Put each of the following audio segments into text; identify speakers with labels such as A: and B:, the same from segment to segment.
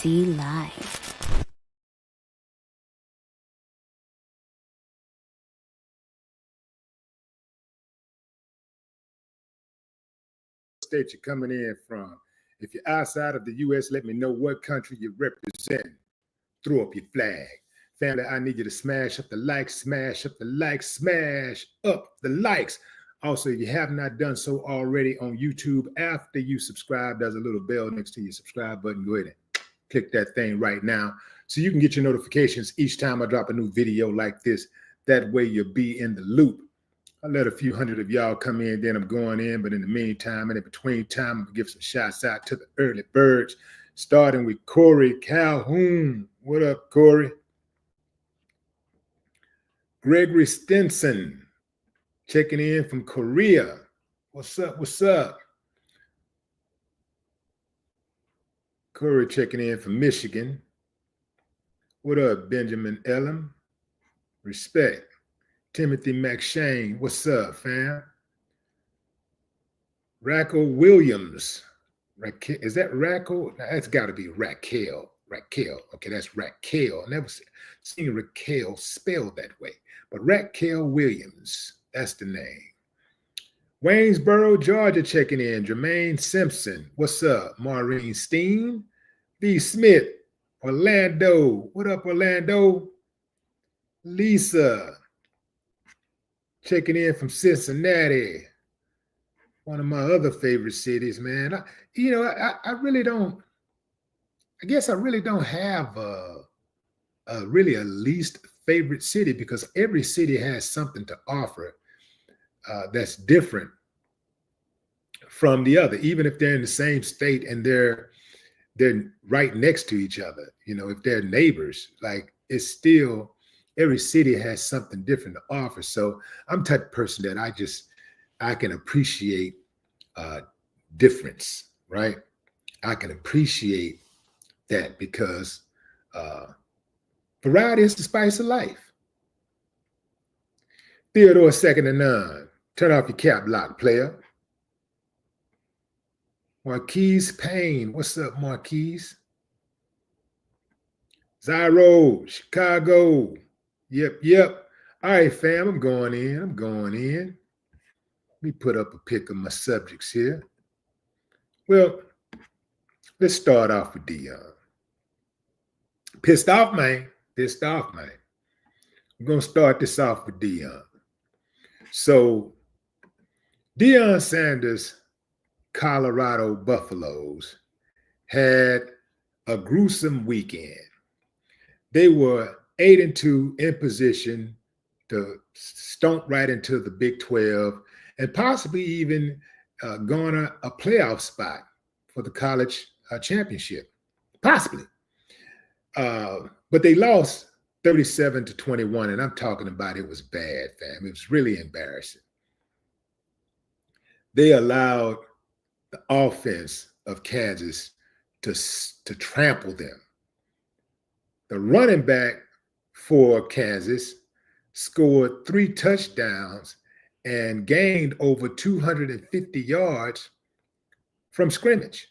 A: SSED Live.
B: State you're coming in from. If you're outside of the U.S., let me know what country you represent. Throw up your flag. Family, I need you to smash up the likes, smash up the likes, smash up the likes. Also, if you have not done so already on YouTube, after you subscribe, there's a little bell next to your subscribe button. Go ahead and click that thing right now so you can get your notifications each time I drop a new video like this. That way you'll be in the loop. I let a few hundred of y'all come in, then I'm going in. But in the meantime, and in between time, I'm going to give some shots out to the early birds, starting with Corey Calhoun. What up, Corey? Gregory Stinson, checking in from Korea. What's up? What's up? Corey checking in from Michigan. What up, Benjamin Elam? Respect. Timothy McShane, what's up, fam? Raquel Williams. Is that Raquel? That's got to be Raquel. Raquel. Okay, that's Raquel. I never seen Raquel spelled that way. But Raquel Williams, that's the name. Waynesboro, Georgia, checking in. Jermaine Simpson, what's up? Maureen Steen. B. Smith, Orlando. What up, Orlando? Lisa, checking in from Cincinnati, one of my other favorite cities, man. I really don't, I guess I really don't have really a least favorite city, because every city has something to offer that's different from the other, even if they're in the same state and they're right next to each other. You know, if they're neighbors, like, it's still, every city has something different to offer. So I'm the type of person that I can appreciate difference, right? I can appreciate that, because variety is the spice of life. Theodore second to none. Turn off your cap lock, player. Marquise Payne. What's up, Marquise? Zyro, Chicago. Yep. All right, fam, I'm going in. Let me put up a pic of my subjects here. Well, let's start off with Deion. Pissed off, man. I'm going to start this off with Deion. So, Deion Sanders' Colorado Buffaloes had a gruesome weekend. They were 8-2 in position to stomp right into the Big 12 and possibly even garner a playoff spot for the college championship, possibly. But they lost 37-21, and I'm talking about, it was bad, fam. It was really embarrassing. They allowed the offense of Kansas to trample them. The running back for Kansas scored 3 touchdowns and gained over 250 yards from scrimmage.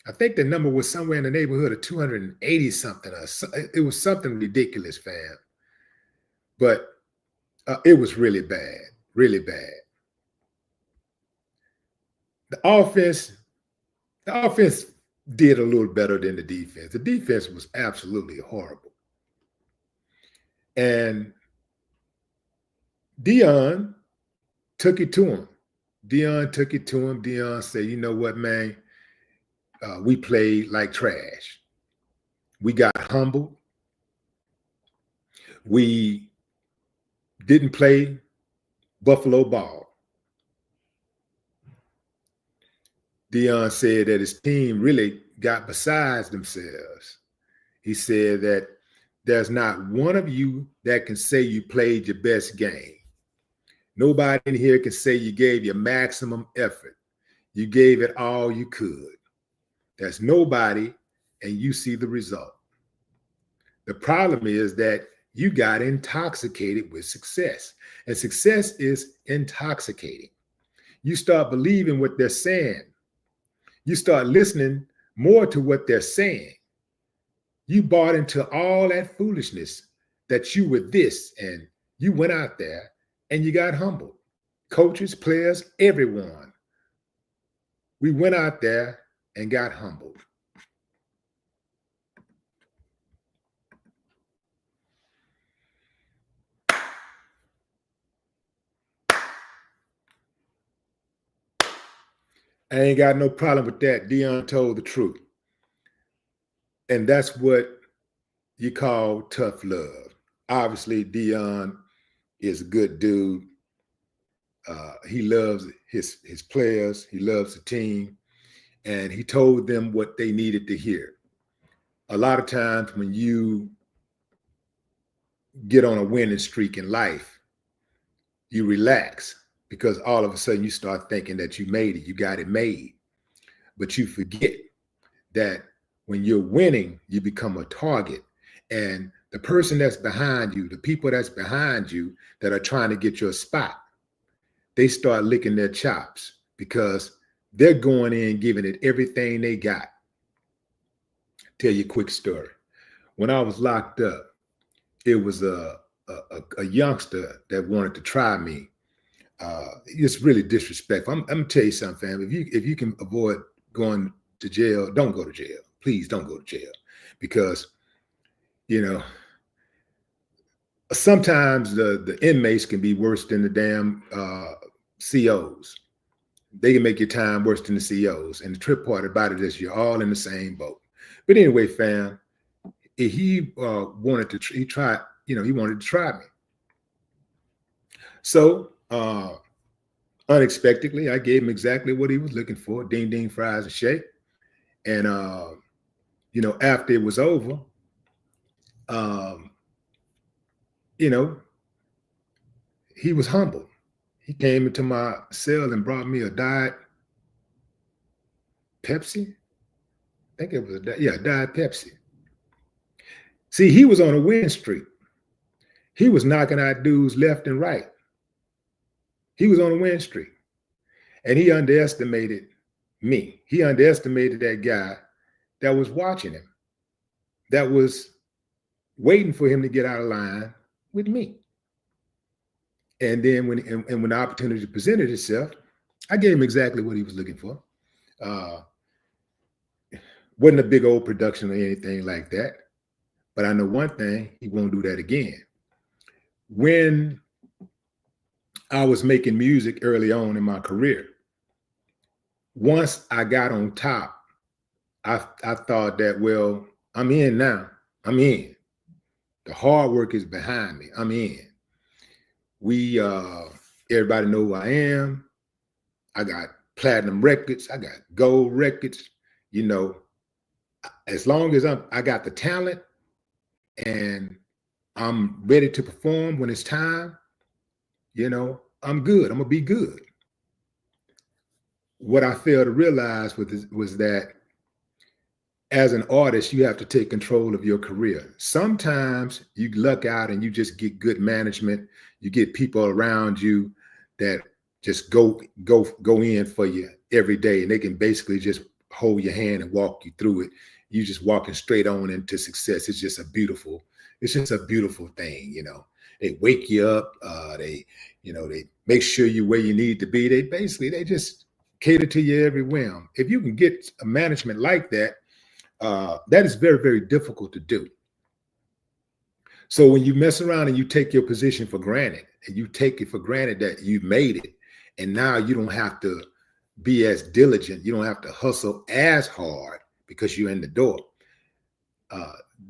B: I think the number was somewhere in the neighborhood of 280 something. It was something ridiculous, fam. But it was really bad, really bad. The offense did a little better than the defense. The defense was absolutely horrible. And Deion took it to him. Deion said, you know what, man? We played like trash. We got humbled. We didn't play Buffalo ball. Deion said that his team really got besides themselves. He said that there's not one of you that can say you played your best game. Nobody in here can say you gave your maximum effort. You gave it all you could. There's nobody, and you see the result. The problem is that you got intoxicated with success, and success is intoxicating. You start believing what they're saying. You start listening more to what they're saying. You bought into all that foolishness that you were this, and you went out there and you got humbled. Coaches, players, everyone. We went out there and got humbled. I ain't got no problem with that. Deion told the truth. And that's what you call tough love. Obviously, Deion is a good dude. He loves his players. He loves the team. And he told them what they needed to hear. A lot of times when you get on a winning streak in life, you relax because all of a sudden you start thinking that you made it, you got it made. But you forget that when you're winning, you become a target. And the person that's behind you, the people that's behind you that are trying to get your spot, they start licking their chops because they're going in giving it everything they got. Tell you a quick story. When I was locked up, it was a youngster that wanted to try me. It's really disrespectful. I'm gonna tell you something, fam. If you can avoid going to jail, don't go to jail. Please don't go to jail, because sometimes the inmates can be worse than the damn COs. They can make your time worse than the COs. And the trip part about it is you're all in the same boat. But anyway, fam, he wanted to try me. So unexpectedly, I gave him exactly what he was looking for: ding ding, fries and shake. And after it was over, he was humbled. He came into my cell and brought me a Diet Pepsi. I think it was Diet Pepsi. See, he was on a win streak. He was knocking out dudes left and right. He was on a win streak. And he underestimated me. He underestimated that guy that was watching him, that was waiting for him to get out of line with me. And then when the opportunity presented itself, I gave him exactly what he was looking for. Wasn't a big old production or anything like that. But I know one thing: he won't do that again. When I was making music early on in my career, once I got on top, I thought that, well, I'm in now. I'm in. The hard work is behind me. I'm in. Everybody know who I am. I got platinum records. I got gold records. As long as I got the talent and I'm ready to perform when it's time, I'm good. I'm gonna be good. What I failed to realize was that as an artist, you have to take control of your career. Sometimes you luck out and you just get good management. You get people around you that just go in for you every day, and they can basically just hold your hand and walk you through it. You just walking straight on into success. It's just a beautiful thing. They wake you up. They make sure you're where you need to be. They just cater to your every whim. If you can get a management like that, that is very, very difficult to do. So when you mess around and you take your position for granted, and you take it for granted that you've made it, and now you don't have to be as diligent, you don't have to hustle as hard because you're in the door,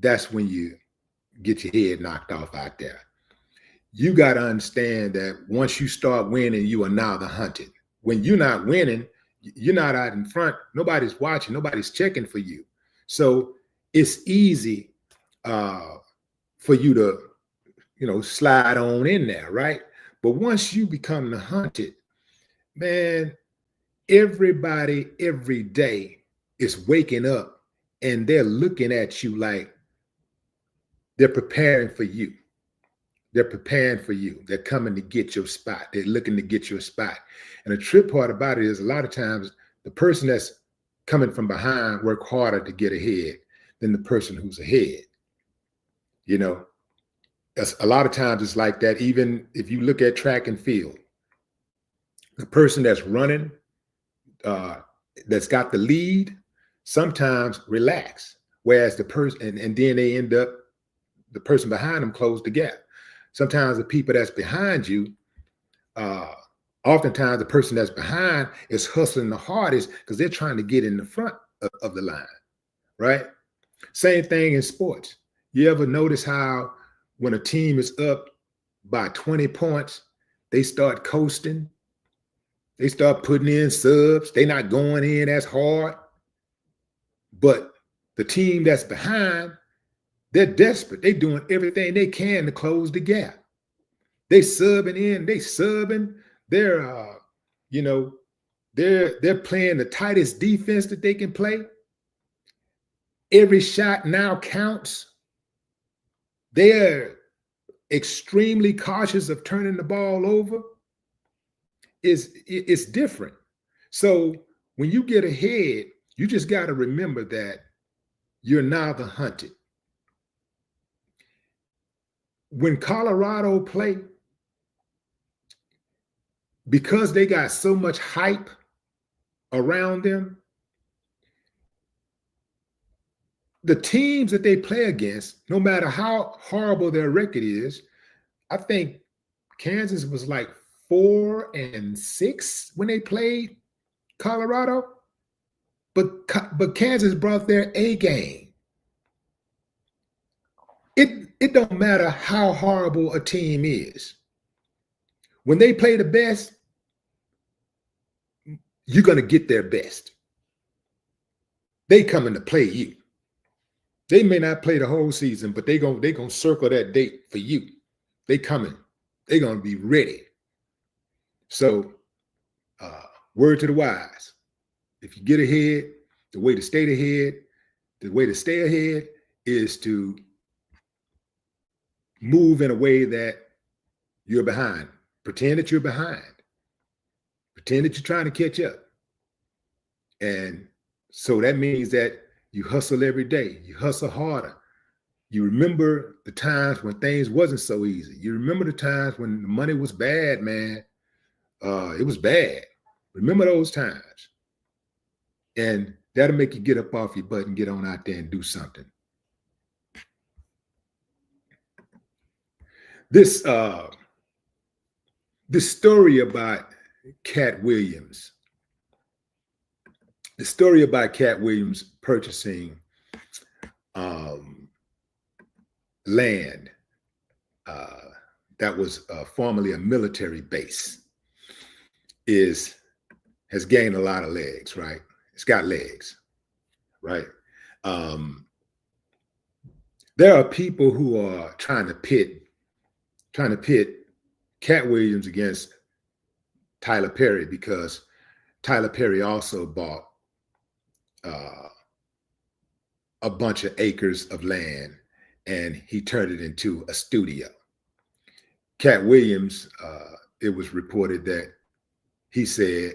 B: that's when you get your head knocked off out there. You got to understand that once you start winning, you are now the hunted. When you're not winning, you're not out in front. Nobody's watching. Nobody's checking for you. So it's easy for you to, slide on in there, right? But once you become the hunted, man, everybody every day is waking up and they're looking at you like they're preparing for you. They're preparing for you. They're coming to get your spot. They're looking to get your spot. And the trip part about it is a lot of times the person that's coming from behind work harder to get ahead than the person who's ahead. You know, a lot of times it's like that. Even if you look at track and field, the person that's running, that's got the lead, sometimes relax, whereas the person, and then they end up, the person behind them close the gap. Sometimes the people that's behind you, oftentimes the person that's behind is hustling the hardest because they're trying to get in the front of the line, right? Same thing in sports. You ever notice how when a team is up by 20 points, they start coasting, they start putting in subs, they're not going in as hard, but the team that's behind, they're desperate. They're doing everything they can to close the gap. They subbing in, they subbing. They're, you know, they're playing the tightest defense that they can play. Every shot now counts. They're extremely cautious of turning the ball over. It's different. So when you get ahead, you just got to remember that you're now the hunted. When Colorado play, because they got so much hype around them, the teams that they play against, no matter how horrible their record is, I think Kansas was like 4-6 when they played Colorado, but Kansas brought their A game. It don't matter how horrible a team is. When they play the best, you're going to get their best. They coming to play you. They may not play the whole season, but they gonna circle that date for you. They coming. They're going to be ready. So, word to the wise. If you get ahead, the way to stay ahead, the way to stay ahead is to move in a way that you're behind. Pretend that you're behind. Pretend that you're trying to catch up. And so that means that you hustle every day. You hustle harder. You remember the times when things wasn't so easy. You remember the times when the money was bad, man. It was bad. Remember those times. And that'll make you get up off your butt and get on out there and do something. This story about Katt Williams, the story about Katt Williams purchasing land that was formerly a military base has gained a lot of legs, right? It's got legs, right? There are people who are trying to pit Katt Williams against Tyler Perry because Tyler Perry also bought a bunch of acres of land and he turned it into a studio. Katt Williams, it was reported that he said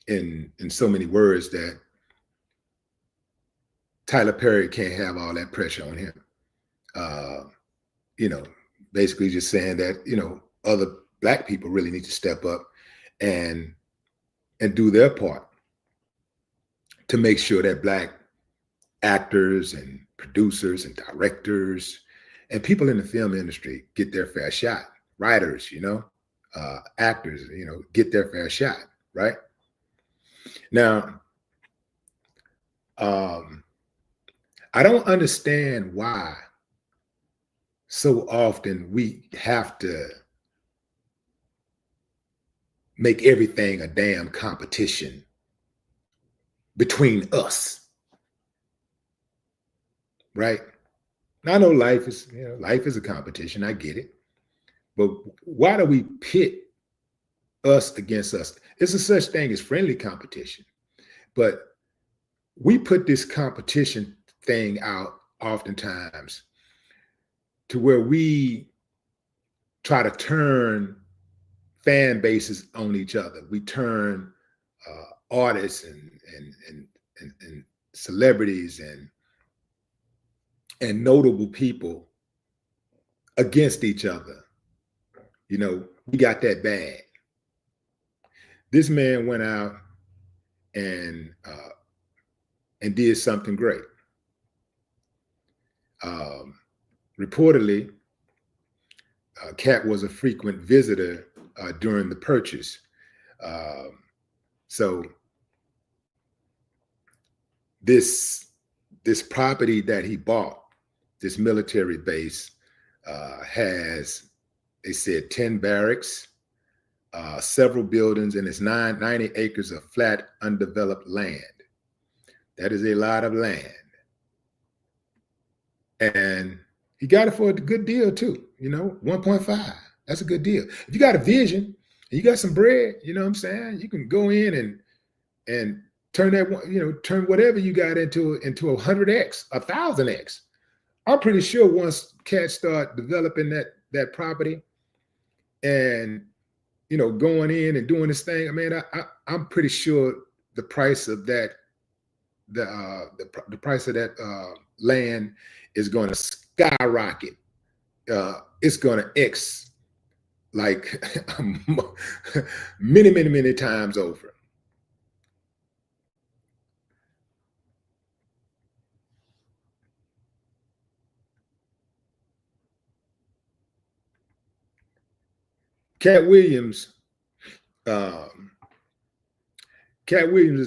B: in so many words that Tyler Perry can't have all that pressure on him. Basically just saying that, other Black people really need to step up and do their part to make sure that Black actors and producers and directors and people in the film industry get their fair shot. Writers, actors, get their fair shot, right? Now, I don't understand why so often we have to make everything a damn competition between us, right? Now, I know life is a competition. I get it. But why do we pit us against us? It's a such thing as friendly competition. But we put this competition thing out oftentimes to where we try to turn fan bases on each other. We turn artists and celebrities and notable people against each other. You know, we got that bad. This man went out and did something great. Reportedly, Katt was a frequent visitor during the purchase. So this property that he bought, this military base, has, they said, 10 barracks, several buildings, and it's 90 acres of flat, undeveloped land. That is a lot of land. And he got it for a good deal too, you know, 1.5. That's a good deal. If you got a vision and you got some bread, you know what I'm saying? You can go in and turn that, you know, turn whatever you got into 100x, 1,000x. I'm pretty sure once Katt start developing that property and, you know, going in and doing this thing, I mean, I'm pretty sure the price of that, the price of that land is going to skyrocket. It's going to X like many times over. Katt Williams is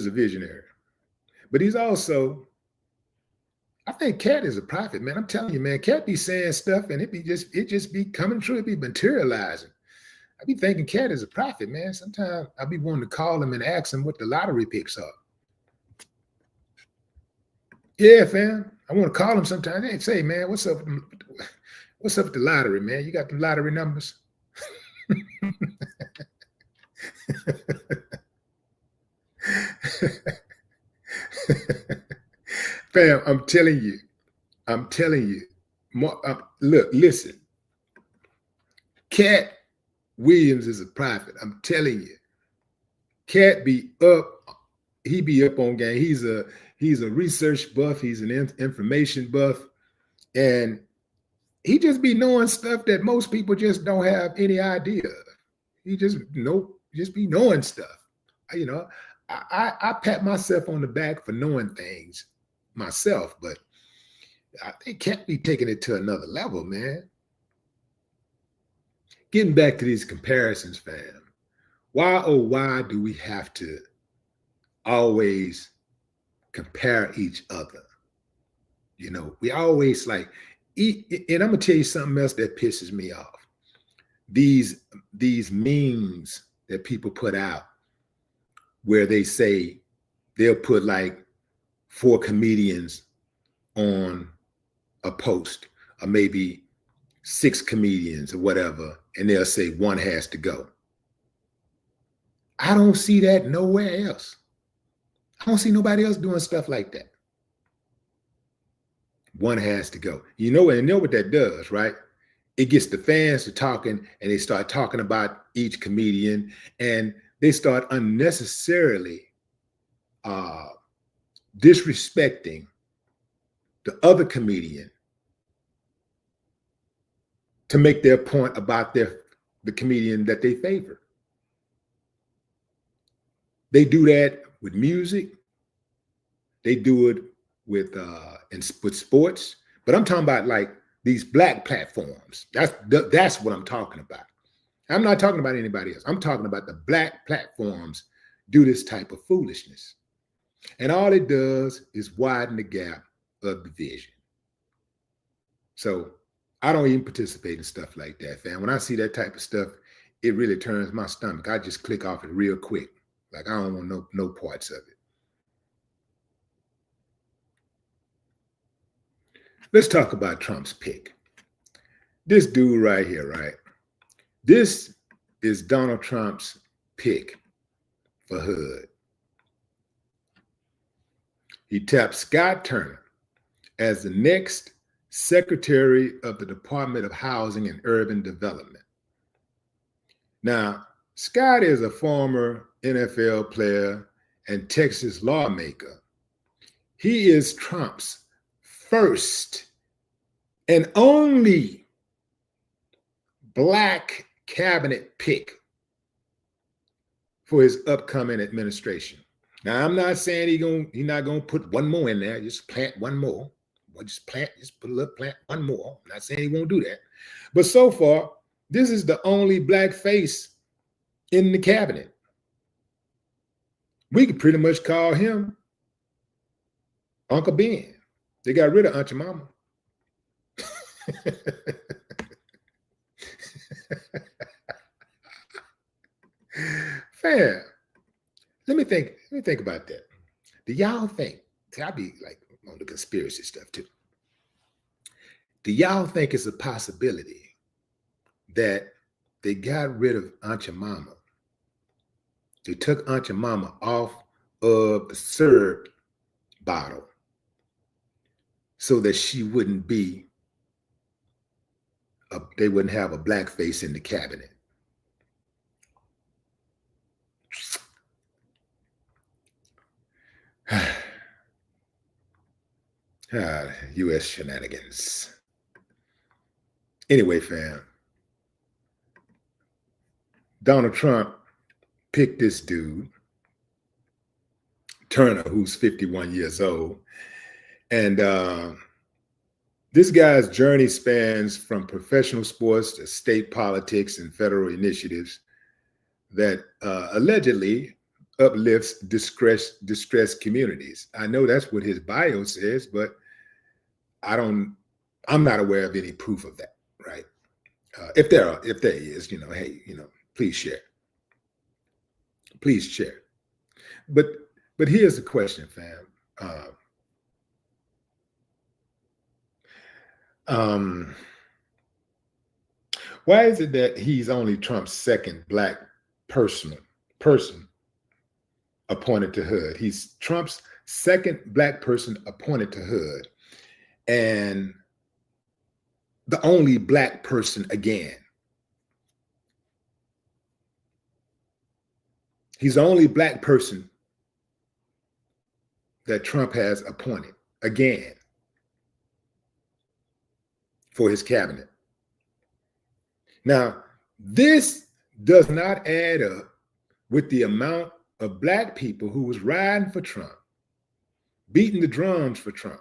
B: a visionary, but he's also, I think Katt is a prophet, man. I'm telling you, man, Katt be saying stuff and it just be coming true, it be materializing. I be thinking Katt is a prophet, man. Sometimes I be wanting to call him and ask him what the lottery picks are. Yeah, fam. I want to call him sometimes. Hey, say, man, what's up with the lottery, man? You got the lottery numbers? Fam, I'm telling you. Look, listen. Katt Williams is a prophet. I'm telling you. Katt be up. He be up on game. He's a research buff. He's an information buff, and he just be knowing stuff that most people just don't have any idea of. He just be knowing stuff. You know, I pat myself on the back for knowing things myself, but I think Katt be taking it to another level, man. Getting back to these comparisons, fam. Why, oh, why do we have to always compare each other? You know, we always like, and I'm gonna tell you something else that pisses me off. These memes that people put out where they say they'll put like 4 comedians on a post, or maybe 6 comedians or whatever, and they'll say one has to go. I don't see that nowhere else. I don't see nobody else doing stuff like that. One has to go. You know what that does, right? It gets the fans to talking, and they start talking about each comedian, and they start unnecessarily disrespecting the other comedian to make their point about the comedian that they favor. They do that with music. They do it with sports. But I'm talking about like these black platforms. That's what I'm talking about. I'm not talking about anybody else. I'm talking about the black platforms do this type of foolishness. And all it does is widen the gap of division. So I don't even participate in stuff like that, fam. When I see that type of stuff, it really turns my stomach. I just click off it real quick. Like, I don't want no parts of it. Let's talk about Trump's pick. This dude right here, right? This is Donald Trump's pick for HUD. He tapped Scott Turner as the next Secretary of the Department of Housing and Urban Development. Now, Scott is a former NFL player and Texas lawmaker. He is Trump's first and only Black cabinet pick for his upcoming administration. Now, I'm not saying he's not gonna put one more in there. Just plant one more. Just put a little plant one more. I'm not saying he won't do that. But so far, this is the only Black face in the cabinet. We could pretty much call him Uncle Ben. They got rid of Aunt Your Mama. Fam, let me think about that. Do y'all think, I'll be like on the conspiracy stuff too. Do y'all think it's a possibility that they got rid of Aunt Your Mama? They took Aunt Your Mama off of the syrup bottle so that she wouldn't be, they wouldn't have a Black face in the cabinet. U.S. shenanigans. Anyway, fam, Donald Trump picked this dude, Turner, who's 51 years old. And this guy's journey spans from professional sports to state politics and federal initiatives that allegedly uplifts distressed communities. I know that's what his bio says, but I'm not aware of any proof of that, right? If there is, hey, please share. Please share. But here's the question, fam. Why is it that he's only Trump's second Black person appointed to HUD? He's Trump's second Black person appointed to HUD, and the only Black person again. He's the only Black person that Trump has appointed again for his cabinet. Now, this does not add up with the amount of Black people who was riding for Trump, beating the drums for Trump.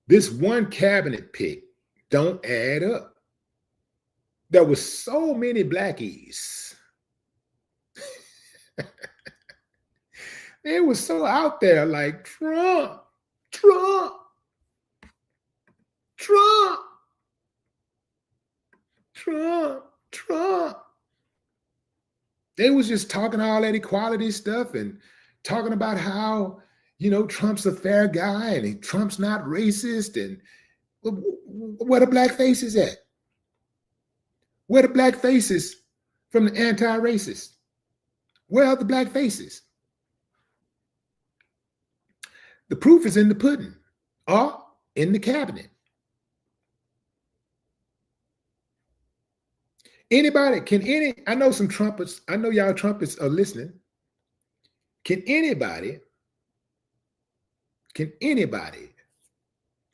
B: This one cabinet pick don't add up. There were so many Blackies. They were so out there like Trump. They was just talking all that equality stuff and talking about how, Trump's a fair guy and Trump's not racist. And where the Black faces at? Where the Black faces from the anti-racists? Where are the Black faces? The proof is in the pudding or in the cabinet. I know some trumpets, I know y'all trumpets are listening. Can anybody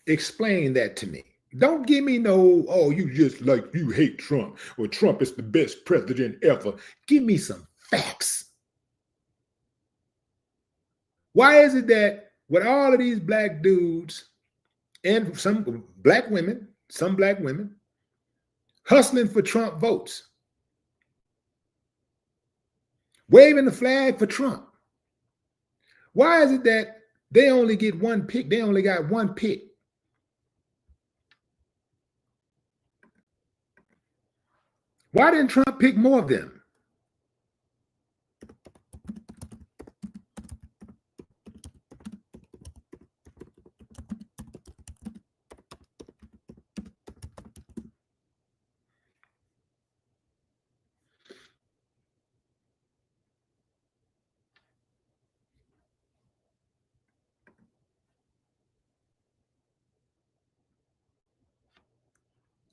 B: explain that to me? Don't give me no, you hate Trump or Trump is the best president ever. Give me some facts. Why is it that with all of these Black dudes and some Black women hustling for Trump votes, waving the flag for Trump, why is it that they only get one pick? They only got one pick. Why didn't Trump pick more of them?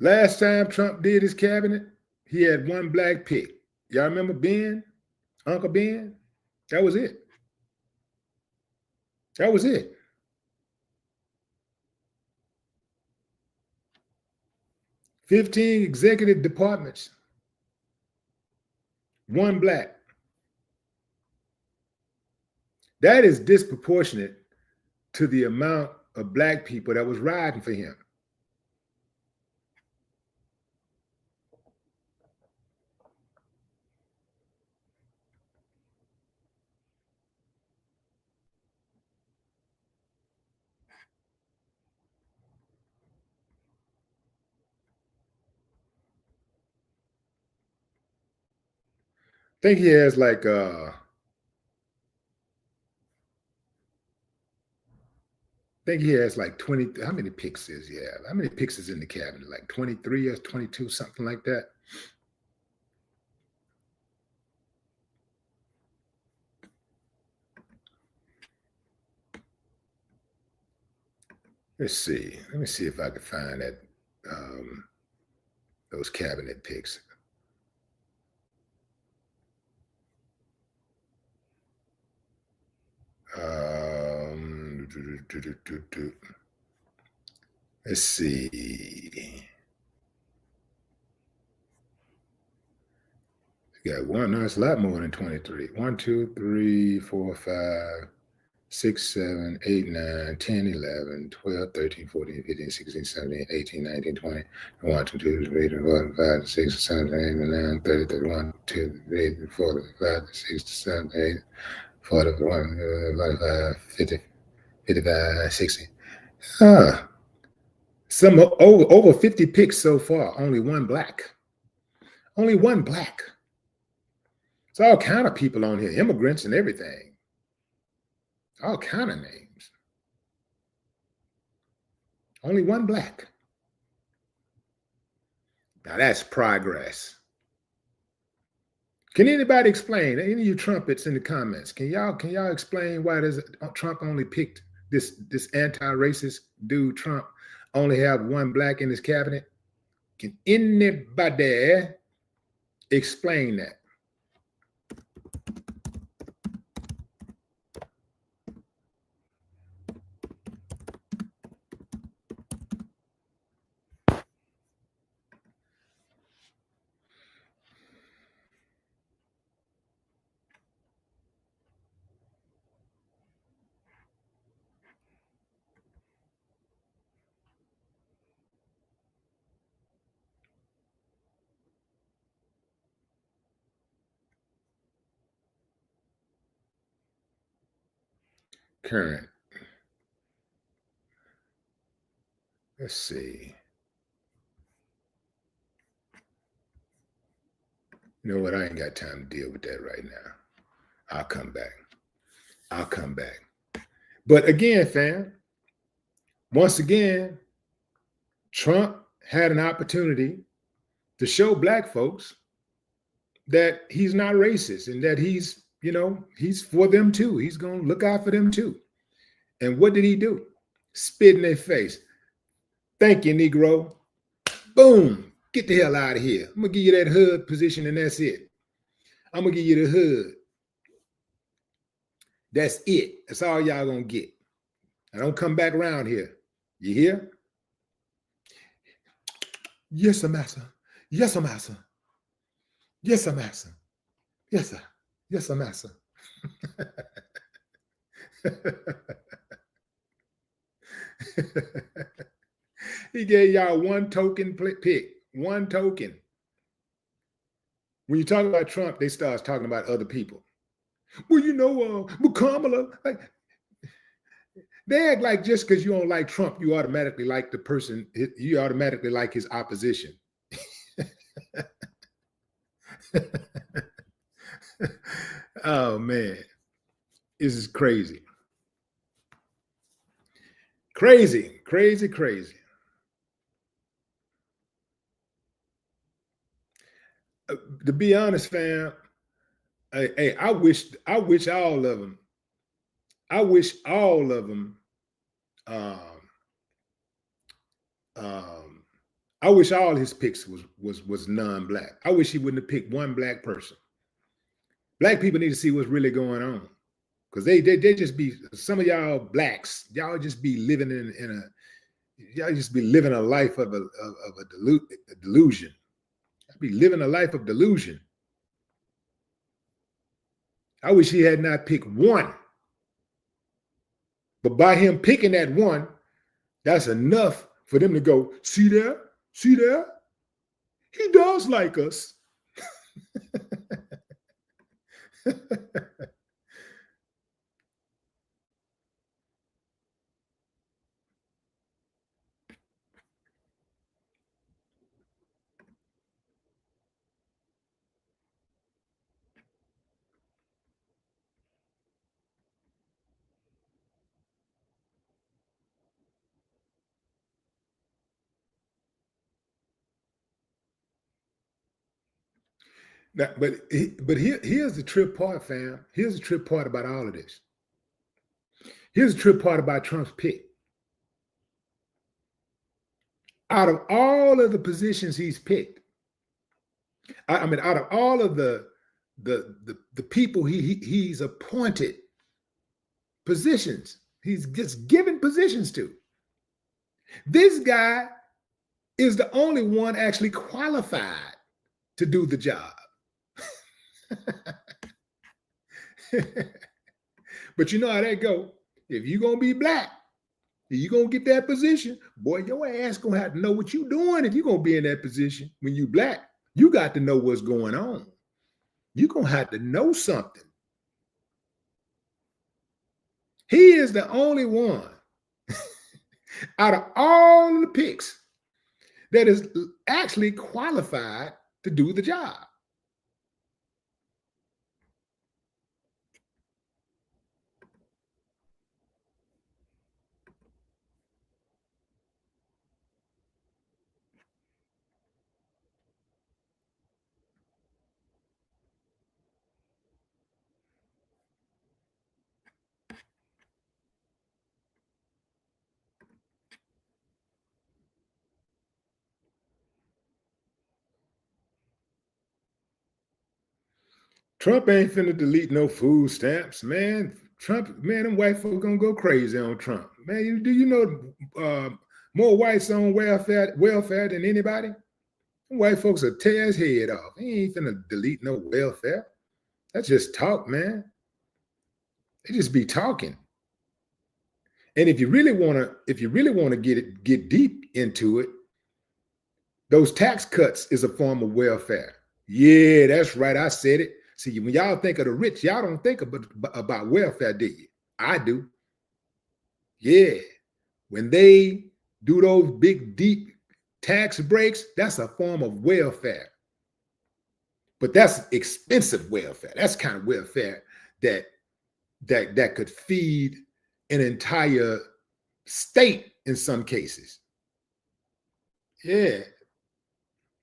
B: Last time Trump did his cabinet, he had one Black pick. Y'all remember Ben? Uncle Ben? That was it. That was it. 15 executive departments, 1 black. That is disproportionate to the amount of black people that was riding for him. I think he has like I think he has like 20. How many picks is he have? How many picks is in the cabinet? Like 23 or 22, something like that. Let's see. Let me see if I can find that those cabinet picks. Let's see. You got one. No, it's a lot more than 23. 1, 2, 3, 4, 5, 6, 7, 8, 9, 10, 11, 12, 13, 14, 15, 16, 17, 18, 19, 20, 1, 2, 3, 4, 5, 6, 7, 8, 9, 30, 31, 2, 3, 4, 5, 6, 7, 8, 41, 45, 50, 55, 60. Some over 50 picks so far. Only 1 black. Only 1 black. It's all kind of people on here, immigrants and everything. All kind of names. Only 1 black. Now that's progress. Can anybody explain? Any of you trumpets in the comments? Can y'all explain why does Trump only picked this anti-racist dude? Trump only have 1 black in his cabinet? Can anybody explain that? Current. Let's see. You know what? I ain't got time to deal with that right now. I'll come back. But again, fam, once again, Trump had an opportunity to show black folks that he's not racist and that he's for them too. He's going to look out for them too. And what did he do? Spit in their face. Thank you, Negro. Boom. Get the hell out of here. I'm going to give you that HUD position and that's it. I'm going to give you the HUD. That's it. That's all y'all going to get. I don't come back around here. You hear? Yes, sir, master. Yes, sir, master. Yes, sir, master. Yes, sir. Yes, sir, master. He gave y'all 1 token pick. 1 token. When you talk about Trump, they start talking about other people. Well, Kamala, like, they act like just because you don't like Trump, you automatically like the person, you automatically like his opposition. Oh, man. This is crazy. Crazy. To be honest, fam, hey, I wish all of them. I wish all of them. I wish all his picks was non-black. I wish he wouldn't have picked 1 black person. Black people need to see what's really going on. Because they just be, some of y'all blacks, y'all just be living y'all just be living a life of a delusion. I'd be living a life of delusion. I wish he had not picked one. But by him picking that one, that's enough for them to go, see there? See there? He does like us. Now, but here's the trip part, fam. Here's the trip part about all of this. Here's the trip part about Trump's pick. Out of all of the positions he's picked, I mean, out of all of the people he's appointed positions, he's just given positions to, this guy is the only one actually qualified to do the job. But you know how that go. If you're gonna be black, you're gonna get that position, boy, your ass gonna have to know what you're doing. If you're gonna be in that position when you black, you got to know what's going on. You're gonna have to know something. He is the only one out of all the picks that is actually qualified to do the job. Trump ain't finna delete no food stamps, man. Trump, man, them white folks gonna go crazy on Trump. Man, do you know more whites on welfare than anybody? Them white folks will tear his head off. He ain't finna delete no welfare. That's just talk, man. They just be talking. And if you really wanna get deep into it, those tax cuts is a form of welfare. Yeah, that's right. I said it. See, when y'all think of the rich, y'all don't think about welfare, do you? I do. Yeah. When they do those big, deep tax breaks, that's a form of welfare. But that's expensive welfare. That's kind of welfare that could feed an entire state in some cases. Yeah.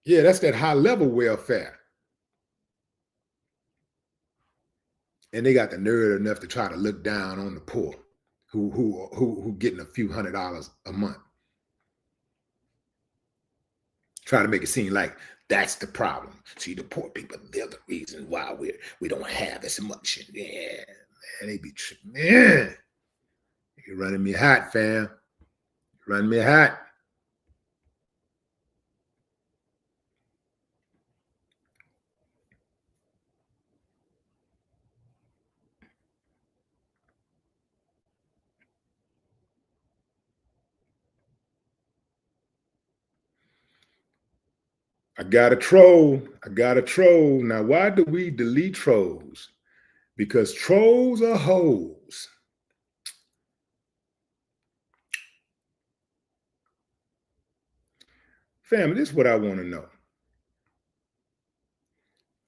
B: Yeah, that's that high level welfare. And they got the nerve enough to try to look down on the poor who getting a few $100s a month. Try to make it seem like that's the problem. See, the poor people, they're the reason why we don't have as much. Yeah, man, they be tripping. Man, you're running me hot, fam. You're running me hot. I got a troll. Now, why do we delete trolls? Because trolls are hoes. Family, this is what I want to know.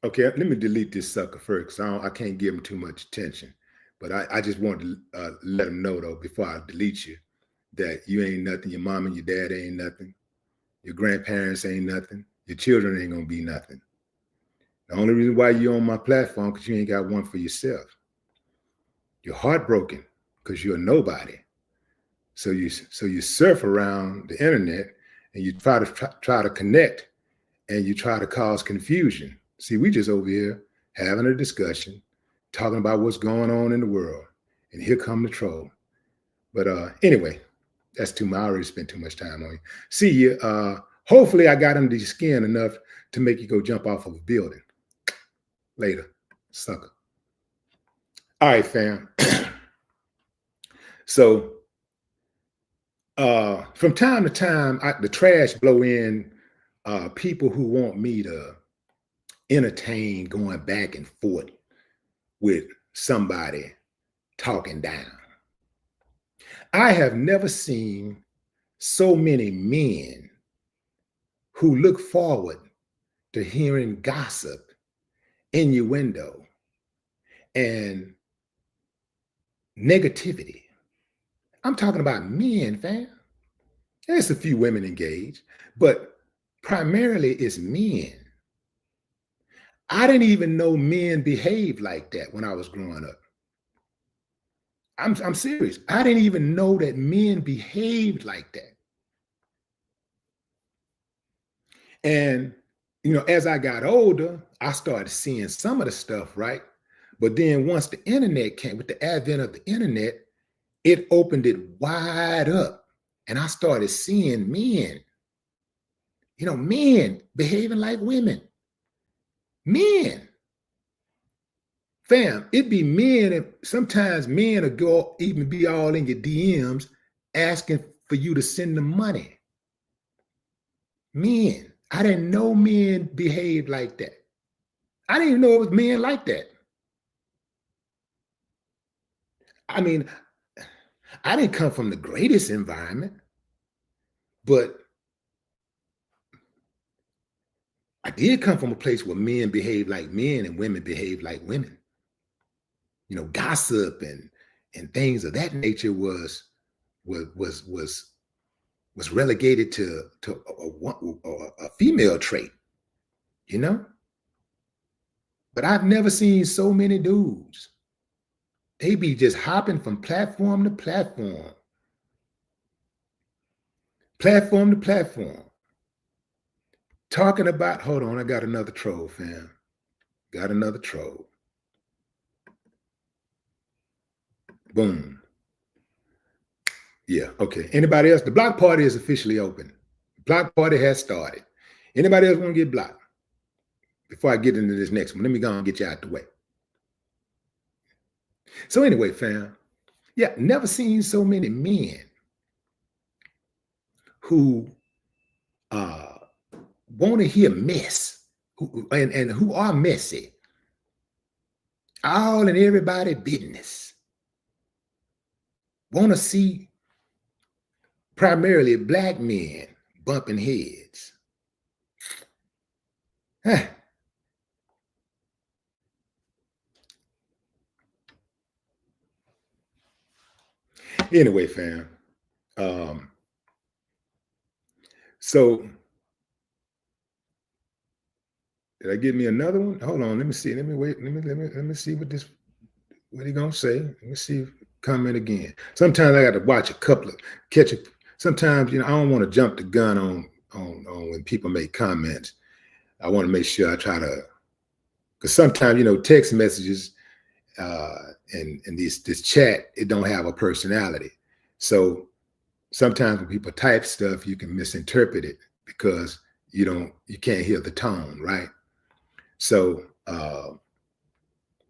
B: Okay, let me delete this sucker first because I can't give him too much attention. But I just want to let him know, though, before I delete you, that you ain't nothing. Your mom and your dad ain't nothing. Your grandparents ain't nothing. Your children ain't going to be nothing. The only reason why you're on my platform because you ain't got one for yourself. You're heartbroken because you're a nobody. So you surf around the internet and you try to connect and you try to cause confusion. See, we just over here having a discussion, talking about what's going on in the world. And here come the troll. But anyway, that's too much. I already spent too much time on you. See you. Hopefully I got under your skin enough to make you go jump off of a building. Later, sucker. All right, fam. So from time to time, the trash blow in people who want me to entertain going back and forth with somebody talking down. I have never seen so many men who look forward to hearing gossip, innuendo, and negativity. I'm talking about men, fam. There's a few women engaged, but primarily it's men. I didn't even know men behaved like that when I was growing up. I'm serious. I didn't even know that men behaved like that. And, you know, as I got older, I started seeing some of the stuff, right? But then once the internet came, with the advent of the internet, it opened it wide up. And I started seeing men, you know, men behaving like women. Men. Fam, it be men, and sometimes men will go even be all in your DMs asking for you to send them money. Men. I didn't know men behaved like that. I didn't even know it was men like that. I mean, I didn't come from the greatest environment, but I did come from a place where men behave like men and women behave like women. You know, gossip and things of that nature was relegated to a female trait, you know. But I've never seen so many dudes. They be just hopping from platform to platform, platform to platform, talking about. Hold on, I got another troll, fam. Got another troll. Boom. Yeah, okay. Anybody else? The block party is officially open. The block party has started. Anybody else want to get blocked? Before I get into this next one, let me go and get you out the way. So anyway, fam, yeah, never seen so many men who want to hear mess and who are messy. All in everybody business. Want to see primarily black men bumping heads. Huh. Anyway, fam. So did I get me another one? Hold on, let me see. Let me see what he gonna say. Let me see. Comment again. Sometimes I got to watch a couple of catch it. Sometimes, you know, I don't want to jump the gun on when people make comments. I want to make sure I try to, because sometimes, you know, text messages and this chat, it don't have a personality. So sometimes when people type stuff, you can misinterpret it because you can't hear the tone, right? So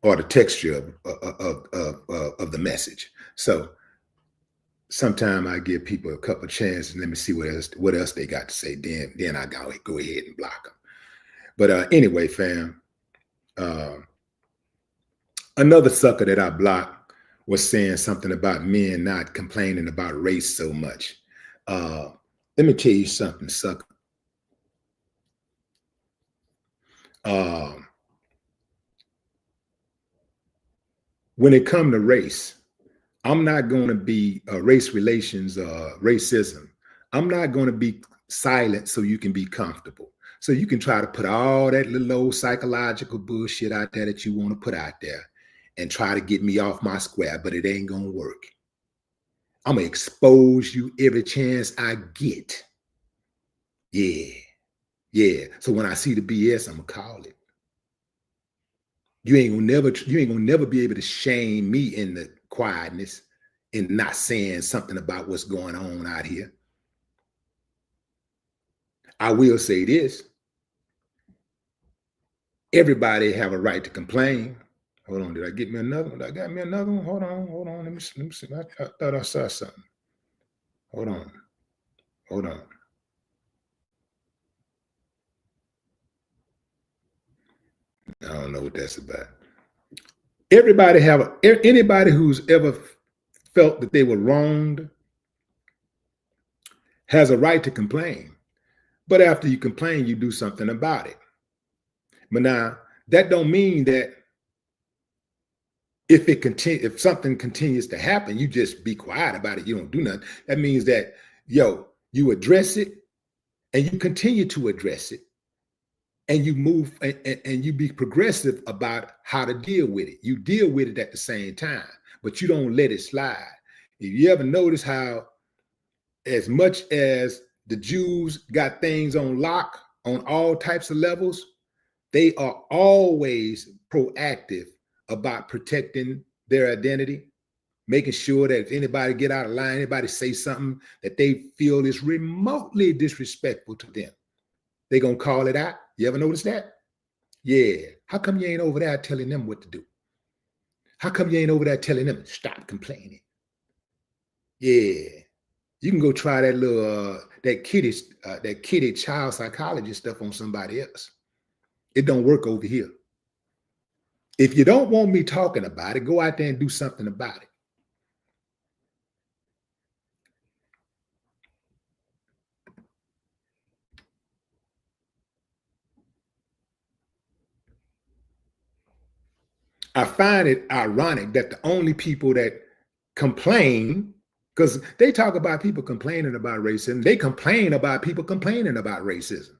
B: or the texture of the message. So sometimes I give people a couple of chances and let me see what else they got to say. Then I go ahead and block them. But anyway, fam, another sucker that I blocked was saying something about men not complaining about race so much. Let me tell you something, sucker. When it comes to race, I'm not going to be race relations, racism. I'm not going to be silent so you can be comfortable. So you can try to put all that little old psychological bullshit out there that you want to put out there and try to get me off my square, but it ain't going to work. I'm going to expose you every chance I get. Yeah. So when I see the BS, I'm going to call it. You ain't gonna never be able to shame me in the quietness and not saying something about what's going on out here. I will say this. Everybody have a right to complain. Hold on, did I get me another one? I got me another one. Hold on. Let me see. I thought I saw something. Hold on. I don't know what that's about. Anybody who's ever felt that they were wronged has a right to complain. But after you complain, you do something about it. But now, that don't mean that if something continues to happen, you just be quiet about it. You don't do nothing. That means that, you address it and you continue to address it, and you move and you be progressive about how to deal with it. You deal with it at the same time, but you don't let it slide. If you ever notice how, as much as the Jews got things on lock on all types of levels, they are always proactive about protecting their identity, making sure that if anybody get out of line, anybody say something that they feel is remotely disrespectful to them, they're going to call it out. You ever notice that? Yeah. How come you ain't over there telling them what to do? How come you ain't over there telling them, stop complaining? Yeah. You can go try that little, that kitty child psychology stuff on somebody else. It don't work over here. If you don't want me talking about it, go out there and do something about it. I find it ironic that the only people that complain, because they talk about people complaining about racism, they complain about people complaining about racism.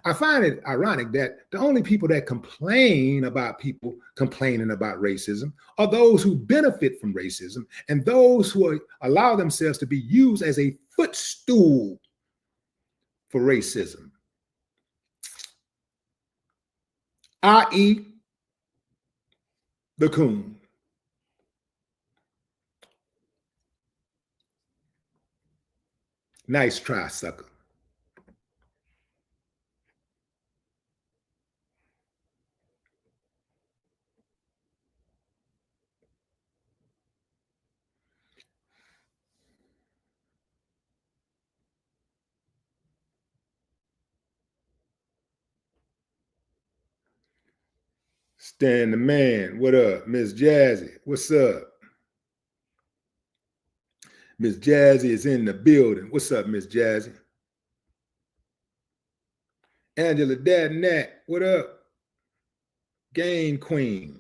B: I find it ironic that the only people that complain about people complaining about racism are those who benefit from racism and those who allow themselves to be used as a footstool for racism, i.e., the coon. Nice try, sucker. Stan the man, what up? Miss Jazzy, what's up? Miss Jazzy is in the building. What's up, Miss Jazzy? Angela Dadnat, what up? Game Queen.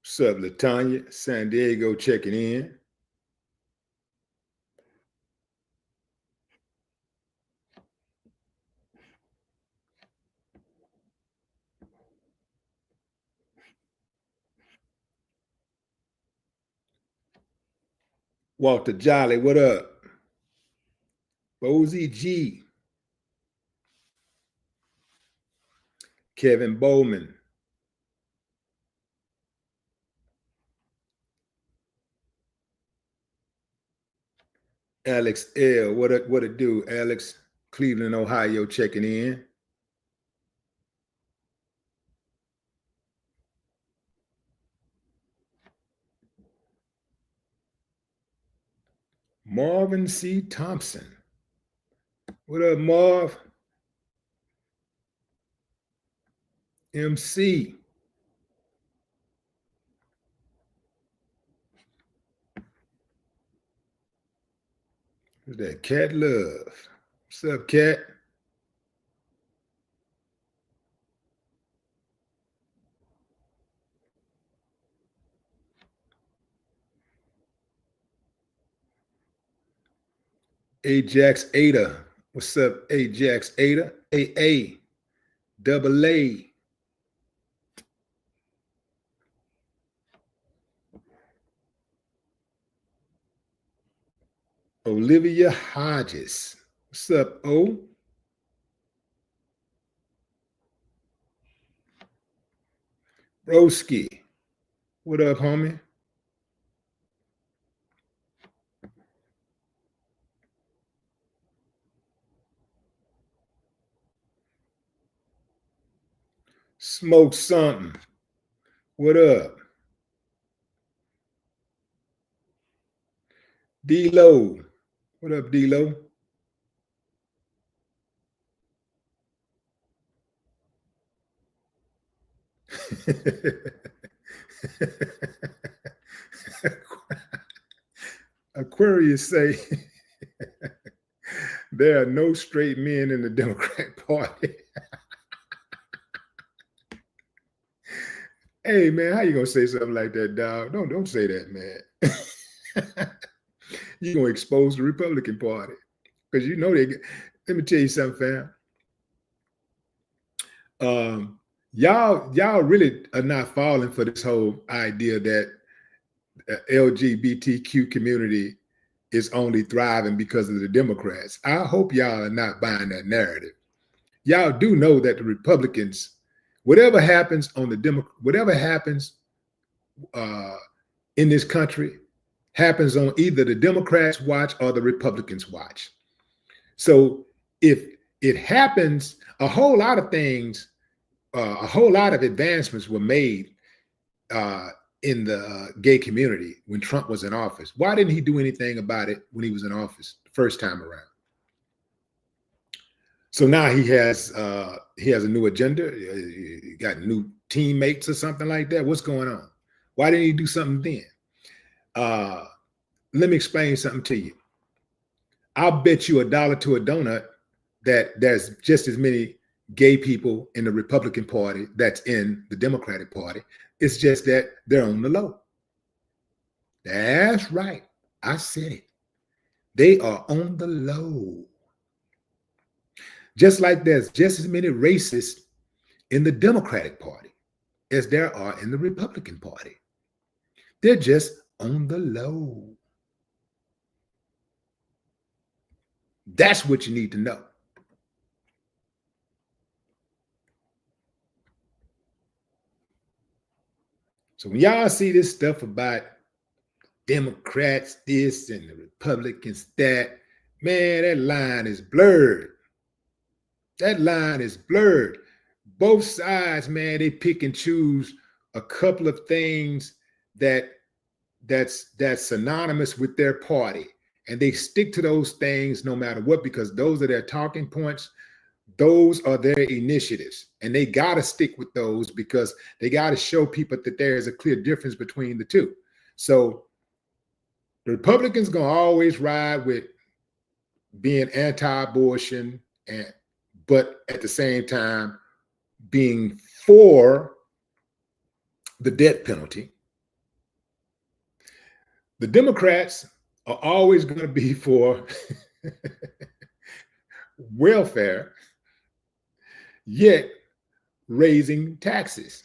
B: What's up, Latanya? San Diego checking in. Walter Jolly, what up? Bozy G. Kevin Bowman. Alex L. What it do, Alex? Cleveland, Ohio checking in. Marvin C. Thompson. What up, Marv? MC. Who's that? Cat Love. What's up, Cat? Ajax Ada. What's up, Ajax Ada? AA. Double A. Olivia Hodges. What's up, O? Broski. What up, homie? Smoke something. What up? D-Lo. What up, D-Lo? Aquarius say there are no straight men in the Democrat Party. Hey man, how you gonna say something like that, dog? Don't say that, man. You're gonna expose the Republican Party. Because you know let me tell you something, fam. Y'all really are not falling for this whole idea that LGBTQ community is only thriving because of the Democrats. I hope y'all are not buying that narrative. Y'all do know that the Republicans, whatever happens on the whatever happens in this country happens on either the Democrats' watch or the Republicans' watch. So if it happens, a whole lot of things, a whole lot of advancements were made in the gay community when Trump was in office. Why didn't he do anything about it when he was in office the first time around? So now he has a new agenda. He got new teammates or something like that. What's going on? Why didn't he do something then? Let me explain something to you. I'll bet you $1 to a donut that there's just as many gay people in the Republican Party that's in the Democratic Party. It's just that they're on the low. That's right. I said it. They are on the low. Just like there's just as many racists in the Democratic Party as there are in the Republican Party. They're just on the low. That's what you need to know. So when y'all see this stuff about Democrats this and the Republicans that, man, that line is blurred. That line is blurred. Both sides, man, they pick and choose a couple of things that's synonymous with their party. And they stick to those things no matter what, because those are their talking points. Those are their initiatives. And they got to stick with those because they got to show people that there is a clear difference between the two. So the Republicans going to always ride with being anti-abortion, but at the same time being for the death penalty. The Democrats are always going to be for welfare, yet raising taxes.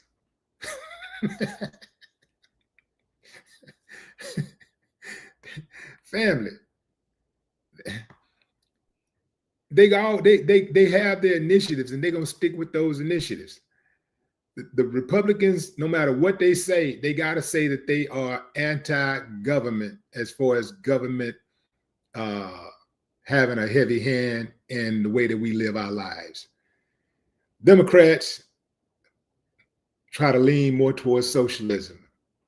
B: Family. They have their initiatives and they're going to stick with those initiatives. The Republicans, no matter what they say, they got to say that they are anti-government as far as government having a heavy hand in the way that we live our lives. Democrats try to lean more towards socialism.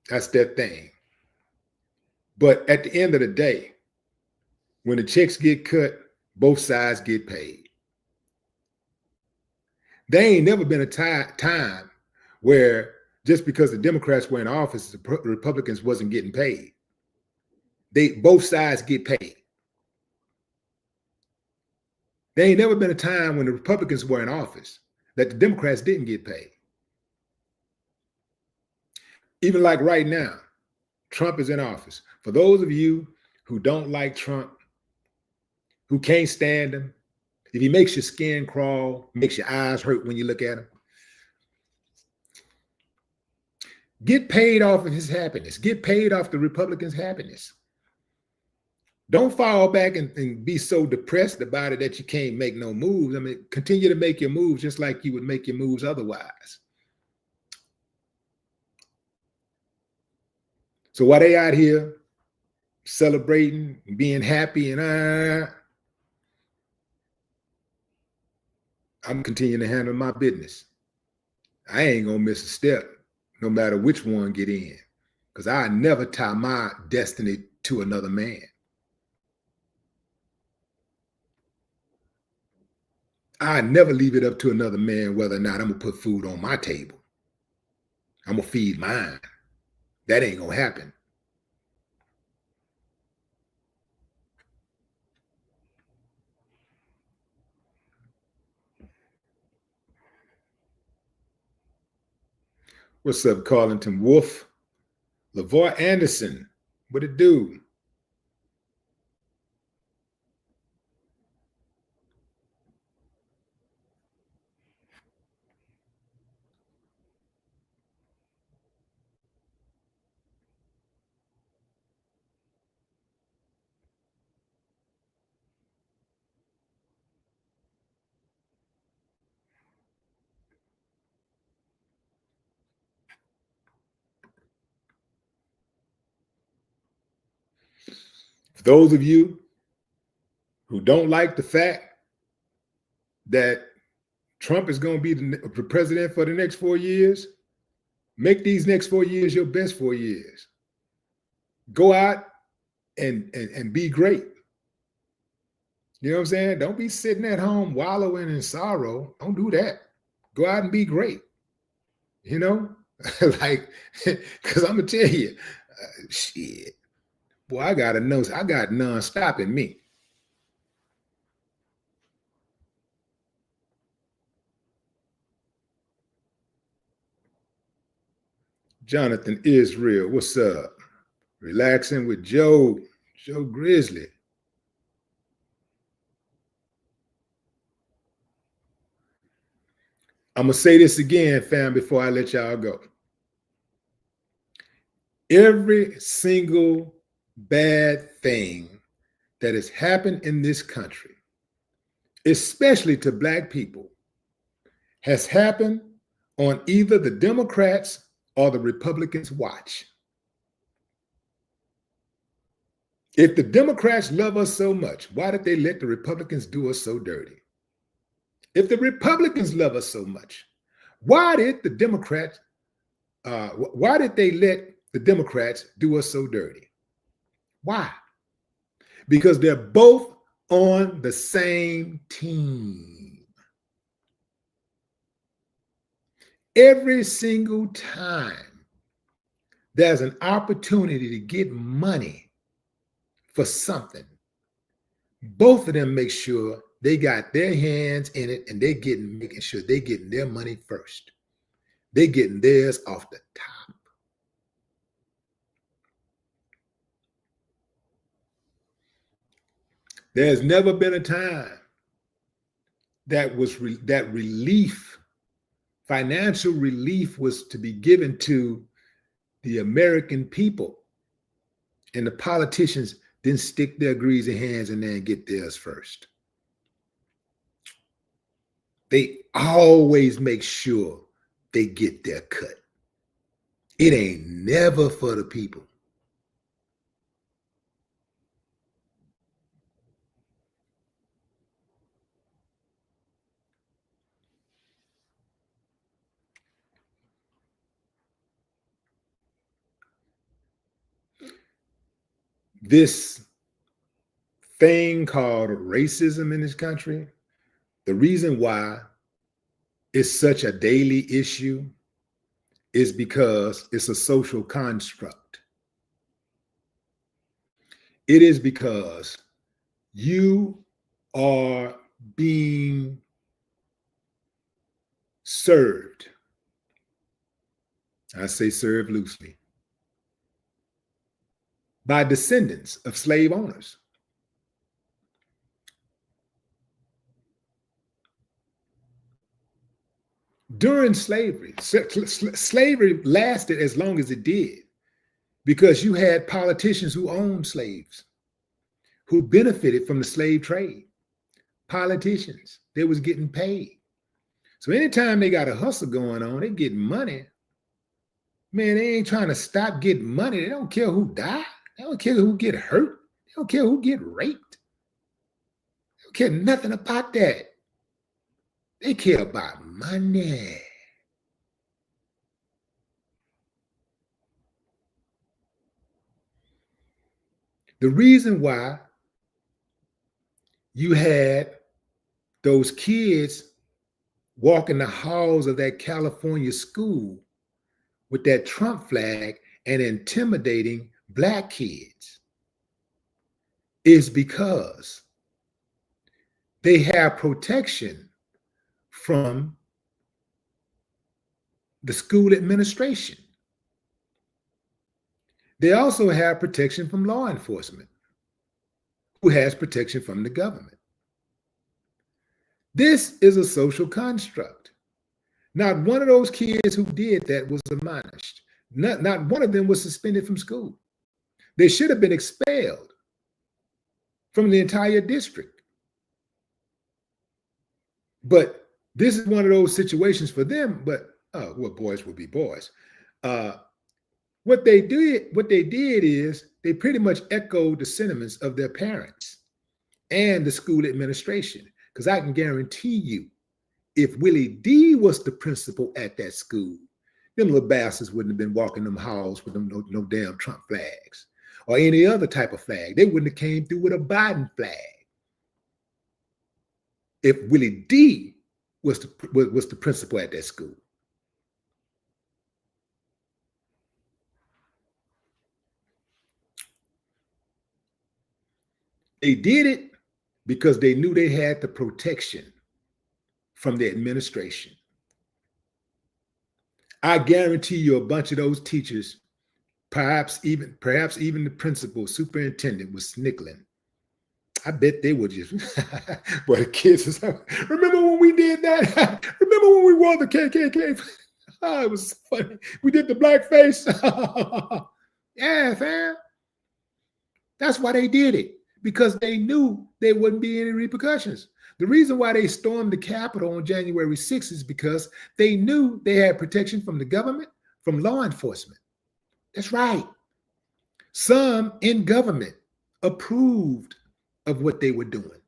B: That's their thing. But at the end of the day, when the checks get cut, both sides get paid. There ain't never been a time where just because the Democrats were in office, the Republicans wasn't getting paid. Both sides get paid. There ain't never been a time when the Republicans were in office that the Democrats didn't get paid. Even like right now, Trump is in office. For those of you who don't like Trump, who can't stand him, if he makes your skin crawl, makes your eyes hurt when you look at him, get paid off of his happiness. Get paid off the Republicans' happiness. Don't fall back and be so depressed about it that you can't make no moves. I mean, continue to make your moves just like you would make your moves otherwise. So while they out here celebrating, being happy, and I'm continuing to handle my business. I ain't gonna miss a step, no matter which one get in, because I never tie my destiny to another man. I never leave it up to another man whether or not I'm gonna put food on my table. I'm gonna feed mine. That ain't gonna happen. What's up, Carlington Wolf? LaVar Anderson, what it do? For those of you who don't like the fact that Trump is going to be the president for the next 4 years, make these next 4 years your best 4 years. Go out and be great. You know what I'm saying? Don't be sitting at home wallowing in sorrow. Don't do that. Go out and be great. You know, like, because I'm gonna tell you, shit, boy, I got nonstop in me. Jonathan Israel, what's up? Relaxing with Joe Grizzly. I'm gonna say this again, fam, before I let y'all go. Every single bad thing that has happened in this country, especially to Black people, has happened on either the Democrats or the Republicans' watch. If the Democrats love us so much, why did they let the Republicans do us so dirty? If the Republicans love us so much, why did they let the Democrats do us so dirty? Why? Because they're both on the same team. Every single time there's an opportunity to get money for something, both of them make sure they got their hands in it and making sure they're getting their money first. They're getting theirs off the top. There's never been a time that financial relief was to be given to the American people, and the politicians didn't stick their greasy hands in there and get theirs first. They always make sure they get their cut. It ain't never for the people. This thing called racism in this country, the reason why it's such a daily issue is because it's a social construct. It is because you are being served. I say served loosely. By descendants of slave owners. During slavery, slavery lasted as long as it did because you had politicians who owned slaves, who benefited from the slave trade. Politicians, they was getting paid. So anytime they got a hustle going on, they getting money. Man, they ain't trying to stop getting money. They don't care who died. They don't care who get hurt. They don't care who get raped. They don't care nothing about that. They care about money. The reason why you had those kids walking the halls of that California school with that Trump flag and intimidating Black kids is because they have protection from the school administration. They also have protection from law enforcement, who has protection from the government. This is a social construct. Not one of those kids who did that was admonished. Not one of them was suspended from school. They should have been expelled from the entire district. But this is one of those situations for them, but well, boys will be boys. What they did is they pretty much echoed the sentiments of their parents and the school administration. Because I can guarantee you, if Willie D was the principal at that school, them little bastards wouldn't have been walking them halls with them no damn Trump flags or any other type of flag. They wouldn't have came through with a Biden flag. If Willie D was the principal at that school. They did it because they knew they had the protection from the administration. I guarantee you a bunch of those teachers, perhaps even the principal, superintendent was snickling. I bet they were just, boy, the kids was like, remember when we did that? Remember when we wore the KKK? Oh, it was funny. We did the blackface. Yeah, fam. That's why they did it, because they knew there wouldn't be any repercussions. The reason why they stormed the Capitol on January 6th is because they knew they had protection from the government, from law enforcement. That's right. Some in government approved of what they were doing.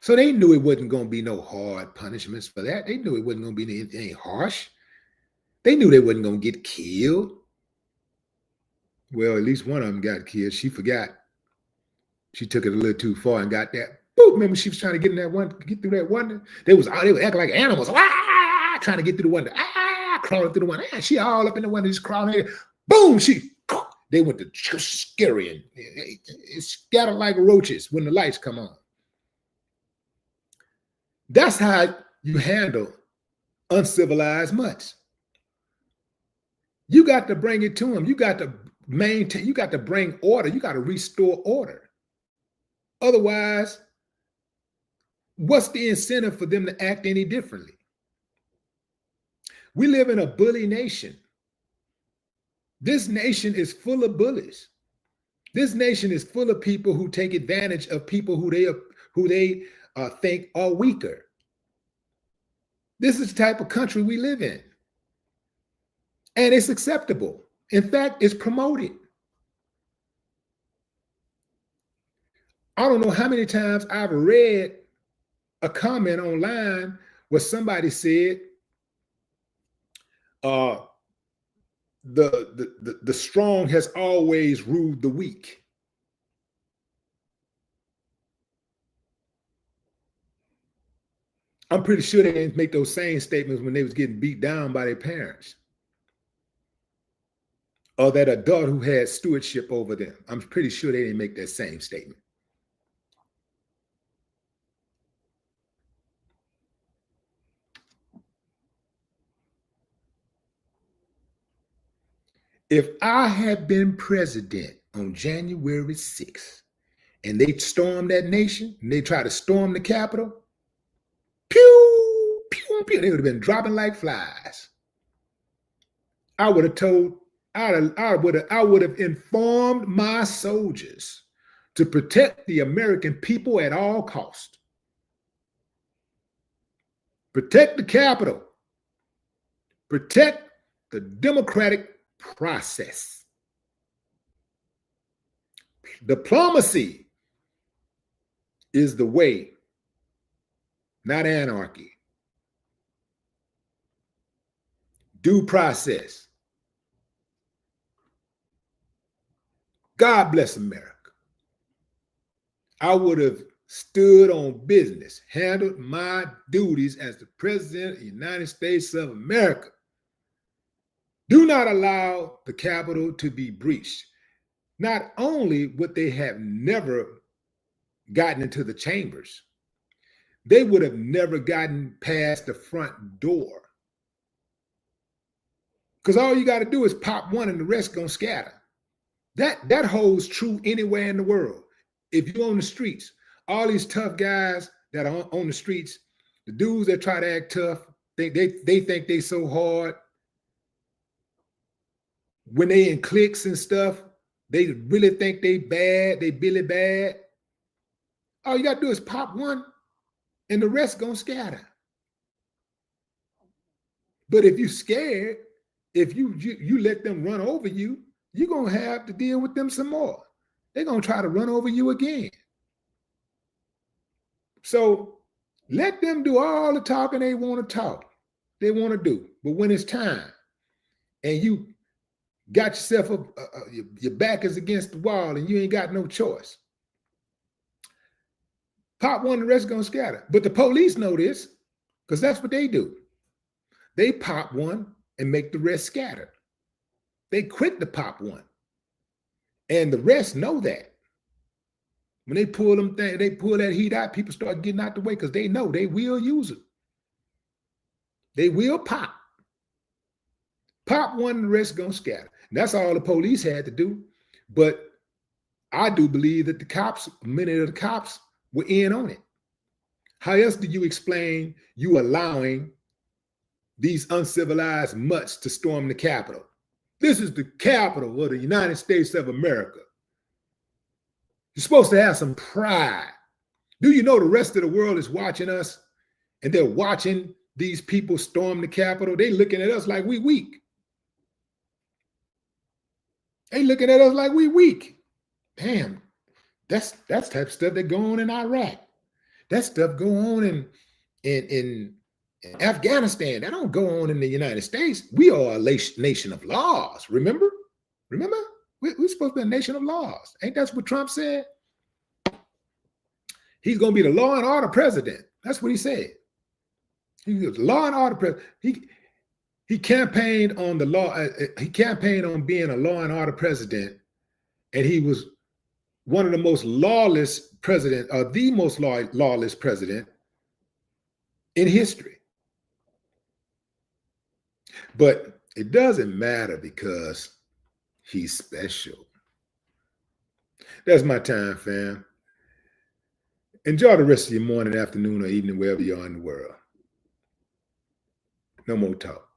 B: So they knew it wasn't going to be no hard punishments for that. They knew it wasn't going to be anything harsh. They knew they wasn't going to get killed. Well, at least one of them got killed. She forgot. She took it a little too far and got that. Boop. Remember, she was trying to get through that window. They would act like animals. Trying to get through the window. Crawling through the window. She all up in the window, just crawling in. Boom. They went to scurrying. It scattered like roaches when the lights come on. That's how you handle uncivilized mutts. You got to bring it to them. You got to maintain. You got to bring order. You got to restore order. Otherwise, what's the incentive for them to act any differently? We live in a bully nation. This nation is full of bullies. This nation is full of people who take advantage of people who they think are weaker. This is the type of country we live in. And it's acceptable. In fact, it's promoted. I don't know how many times I've read a comment online where somebody said, the strong has always ruled the weak. I'm pretty sure they didn't make those same statements when they was getting beat down by their parents. Or that adult who had stewardship over them. I'm pretty sure they didn't make that same statement. If I had been president on January 6th and they stormed that nation and they tried to storm the Capitol, pew, pew, pew, pew. They would have been dropping like flies. I would have told, I would have informed my soldiers to protect the American people at all costs. Protect the Capitol. Protect the democratic process. Diplomacy is the way, not anarchy. Due process. God bless America. I would have stood on business, handled my duties as the President of the United States of America. Do not allow the Capitol to be breached. Not only would they have never gotten into the chambers, they would have never gotten past the front door. Because all you got to do is pop one and the rest gonna scatter. That holds true anywhere in the world. If you're on the streets, all these tough guys that are on the streets, the dudes that try to act tough, they think they so hard. When they in cliques and stuff, they really think they bad, they really bad. All you got to do is pop one and the rest gonna scatter. But if you're scared, if you let them run over you, you're going to have to deal with them some more. They're going to try to run over you again. So let them do all the talking they want to talk, they want to do. But when it's time and you got yourself up, your back is against the wall and you ain't got no choice, pop one, the rest going to scatter. But the police know this because that's what they do. They pop one and make the rest scatter. They quick to pop one. And the rest know that. When they pull them things, they pull that heat out, people start getting out the way because they know they will use it. They will pop. Pop one and the rest gonna scatter. And that's all the police had to do. But I do believe that the cops, many of the cops were in on it. How else do you explain you allowing these uncivilized mutts to storm the Capitol? This is the capital of the United States of America. You're supposed to have some pride. Do you know the rest of the world is watching us and they're watching these people storm the Capitol? They looking at us like we weak. They looking at us like we weak. Damn, that's type of stuff that go on in Iraq. That stuff go on in Afghanistan. That don't go on in the United States. We are a nation of laws. Remember? We're supposed to be a nation of laws. Ain't that what Trump said? He's going to be the law and order president. That's what he said. He was law and order president. He campaigned on the law. He campaigned on being a law and order president, and he was one of the most lawless president, or the most lawless president in history. But it doesn't matter because he's special. That's my time, fam. Enjoy the rest of your morning, afternoon, or evening, wherever you are in the world. No more talk.